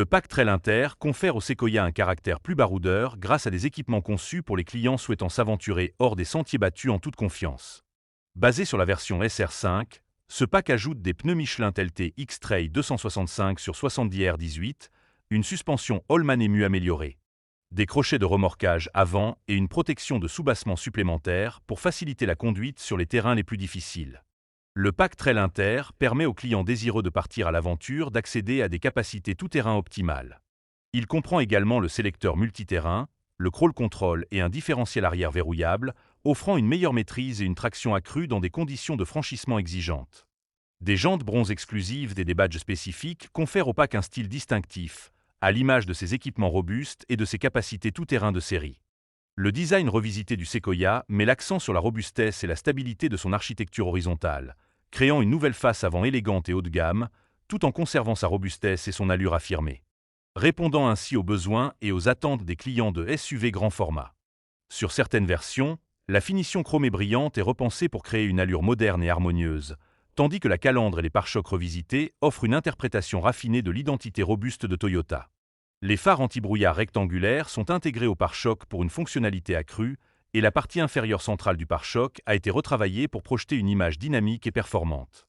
pack Trail Inter confère au Sequoia un caractère plus baroudeur grâce à des équipements conçus pour les clients souhaitant s'aventurer hors des sentiers battus en toute confiance. Basé sur la version SR5, ce pack ajoute des pneus Michelin TLT X-Trail 265 sur 70 R18, une suspension Holman EMU améliorée, des crochets de remorquage avant et une protection de soubassement supplémentaire pour faciliter la conduite sur les terrains les plus difficiles. Le pack Trail Inter permet aux clients désireux de partir à l'aventure d'accéder à des capacités tout-terrain optimales. Il comprend également le sélecteur multiterrain, le crawl control et un différentiel arrière verrouillable, offrant une meilleure maîtrise et une traction accrue dans des conditions de franchissement exigeantes. Des jantes bronze exclusives et des badges spécifiques confèrent au pack un style distinctif, à l'image de ses équipements robustes et de ses capacités tout-terrain de série. Le design revisité du Sequoia met l'accent sur la robustesse et la stabilité de son architecture horizontale, créant une nouvelle face avant élégante et haut de gamme, tout en conservant sa robustesse et son allure affirmée, répondant ainsi aux besoins et aux attentes des clients de SUV grand format. Sur certaines versions, la finition chromée brillante est repensée pour créer une allure moderne et harmonieuse, tandis que la calandre et les pare-chocs revisités offrent une interprétation raffinée de l'identité robuste de Toyota. Les phares anti-brouillard rectangulaires sont intégrés au pare-choc pour une fonctionnalité accrue, et la partie inférieure centrale du pare-choc a été retravaillée pour projeter une image dynamique et performante.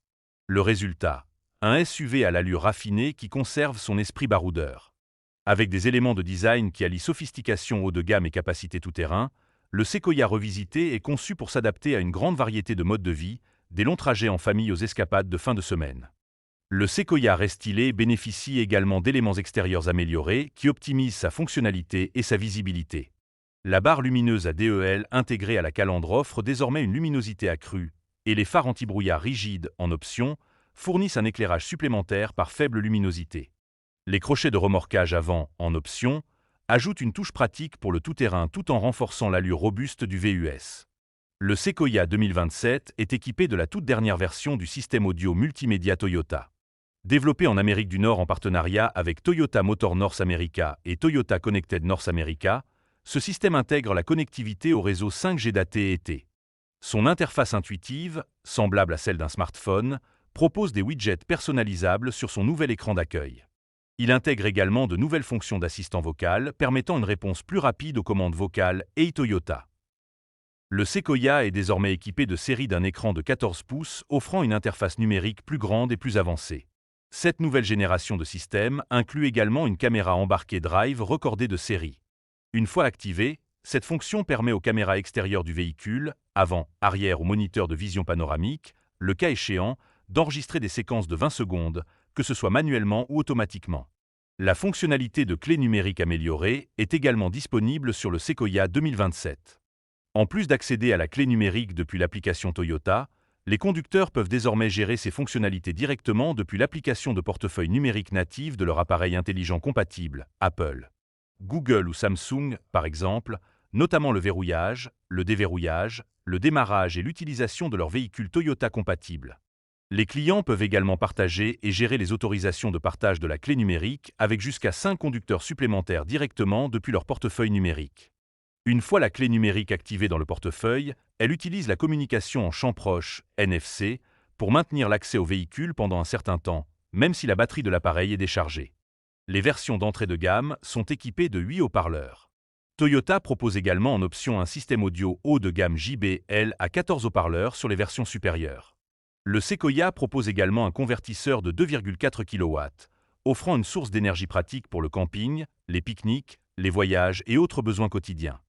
Le résultat, un SUV à l'allure raffinée qui conserve son esprit baroudeur. Avec des éléments de design qui allient sophistication haut de gamme et capacité tout-terrain, le Sequoia revisité est conçu pour s'adapter à une grande variété de modes de vie, des longs trajets en famille aux escapades de fin de semaine. Le Sequoia restylé bénéficie également d'éléments extérieurs améliorés qui optimisent sa fonctionnalité et sa visibilité. La barre lumineuse à DEL intégrée à la calandre offre désormais une luminosité accrue, et les phares anti-brouillard rigides, en option, fournissent un éclairage supplémentaire par faible luminosité. Les crochets de remorquage avant, en option, ajoutent une touche pratique pour le tout-terrain tout en renforçant l'allure robuste du VUS. Le Sequoia 2027 est équipé de la toute dernière version du système audio multimédia Toyota. Développé en Amérique du Nord en partenariat avec Toyota Motor North America et Toyota Connected North America, ce système intègre la connectivité au réseau 5G d'AT&T. Son interface intuitive, semblable à celle d'un smartphone, propose des widgets personnalisables sur son nouvel écran d'accueil. Il intègre également de nouvelles fonctions d'assistant vocal permettant une réponse plus rapide aux commandes vocales Hey Toyota. Le Sequoia est désormais équipé de série d'un écran de 14 pouces offrant une interface numérique plus grande et plus avancée. Cette nouvelle génération de système inclut également une caméra embarquée Drive recordée de série. Une fois activée, cette fonction permet aux caméras extérieures du véhicule, avant, arrière ou moniteur de vision panoramique, le cas échéant, d'enregistrer des séquences de 20 secondes, que ce soit manuellement ou automatiquement. La fonctionnalité de clé numérique améliorée est également disponible sur le Sequoia 2027. En plus d'accéder à la clé numérique depuis l'application Toyota, les conducteurs peuvent désormais gérer ces fonctionnalités directement depuis l'application de portefeuille numérique native de leur appareil intelligent compatible, Apple, Google ou Samsung, par exemple, notamment le verrouillage, le déverrouillage, le démarrage et l'utilisation de leur véhicule Toyota compatible. Les clients peuvent également partager et gérer les autorisations de partage de la clé numérique avec jusqu'à 5 conducteurs supplémentaires directement depuis leur portefeuille numérique. Une fois la clé numérique activée dans le portefeuille, elle utilise la communication en champ proche, NFC, pour maintenir l'accès au véhicule pendant un certain temps, même si la batterie de l'appareil est déchargée. Les versions d'entrée de gamme sont équipées de 8 haut-parleurs. Toyota propose également en option un système audio haut de gamme JBL à 14 haut-parleurs sur les versions supérieures. Le Sequoia propose également un convertisseur de 2,4 kW, offrant une source d'énergie pratique pour le camping, les pique-niques, les voyages et autres besoins quotidiens.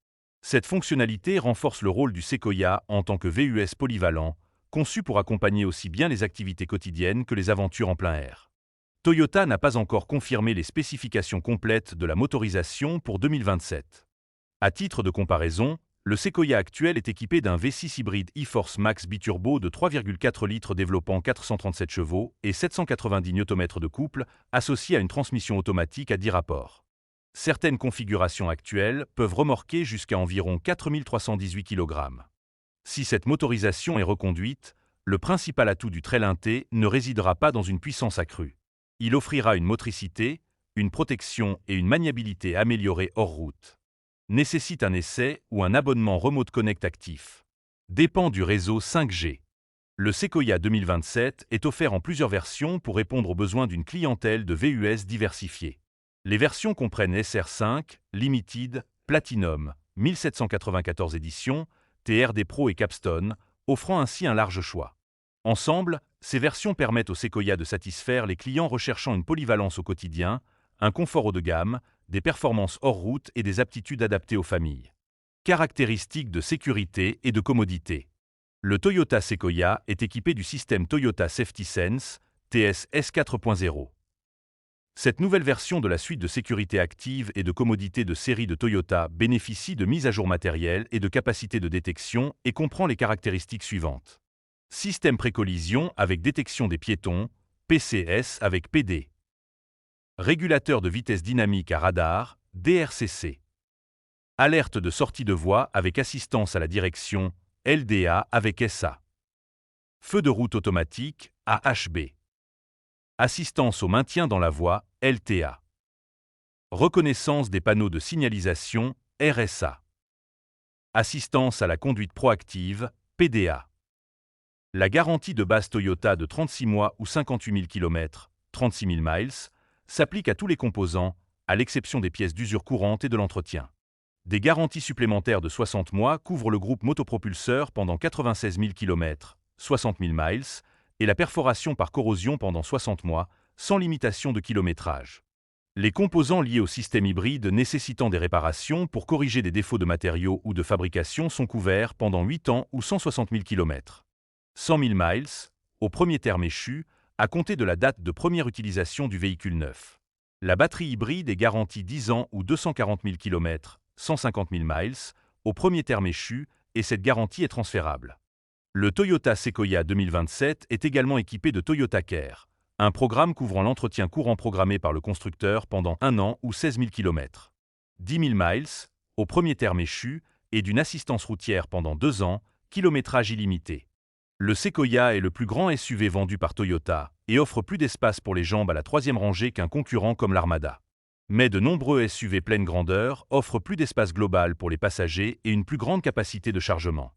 Cette fonctionnalité renforce le rôle du Sequoia en tant que VUS polyvalent, conçu pour accompagner aussi bien les activités quotidiennes que les aventures en plein air. Toyota n'a pas encore confirmé les spécifications complètes de la motorisation pour 2027. À titre de comparaison, le Sequoia actuel est équipé d'un V6 hybride e-Force Max biturbo de 3,4 litres développant 437 chevaux et 790 Nm de couple, associé à une transmission automatique à 10 rapports. Certaines configurations actuelles peuvent remorquer jusqu'à environ 4318 kg. Si cette motorisation est reconduite, le principal atout du Trail Inter ne résidera pas dans une puissance accrue. Il offrira une motricité, une protection et une maniabilité améliorées hors route. Nécessite un essai ou un abonnement Remote Connect actif. Dépend du réseau 5G. Le Sequoia 2027 est offert en plusieurs versions pour répondre aux besoins d'une clientèle de VUS diversifiée. Les versions comprennent SR5, Limited, Platinum, 1794 éditions, TRD Pro et Capstone, offrant ainsi un large choix. Ensemble, ces versions permettent au Sequoia de satisfaire les clients recherchant une polyvalence au quotidien, un confort haut de gamme, des performances hors route et des aptitudes adaptées aux familles. Caractéristiques de sécurité et de commodité. Le Toyota Sequoia est équipé du système Toyota Safety Sense, TSS 4.0. Cette nouvelle version de la suite de sécurité active et de commodité de série de Toyota bénéficie de mises à jour matérielles et de capacités de détection et comprend les caractéristiques suivantes. Système précollision avec détection des piétons, PCS avec PD. Régulateur de vitesse dynamique à radar, DRCC. Alerte de sortie de voie avec assistance à la direction, LDA avec SA. Feu de route automatique, AHB. Assistance au maintien dans la voie, LTA. Reconnaissance des panneaux de signalisation, RSA. Assistance à la conduite proactive, PDA. La garantie de base Toyota de 36 mois ou 58 000 km, 36 000 miles, s'applique à tous les composants, à l'exception des pièces d'usure courante et de l'entretien. Des garanties supplémentaires de 60 mois couvrent le groupe motopropulseur pendant 96 000 km, 60 000 miles, et la perforation par corrosion pendant 60 mois, sans limitation de kilométrage. Les composants liés au système hybride nécessitant des réparations pour corriger des défauts de matériaux ou de fabrication sont couverts pendant 8 ans ou 160 000 km. 100 000 miles, au premier terme échu, à compter de la date de première utilisation du véhicule neuf. La batterie hybride est garantie 10 ans ou 240 000 km, 150 000 miles, au premier terme échu, et cette garantie est transférable. Le Toyota Sequoia 2027 est également équipé de Toyota Care, un programme couvrant l'entretien courant programmé par le constructeur pendant 1 an ou 16 000 km. 10 000 miles, au premier terme échu, et d'une assistance routière pendant 2 ans, kilométrage illimité. Le Sequoia est le plus grand SUV vendu par Toyota et offre plus d'espace pour les jambes à la troisième rangée qu'un concurrent comme l'Armada. Mais de nombreux SUV pleine grandeur offrent plus d'espace global pour les passagers et une plus grande capacité de chargement.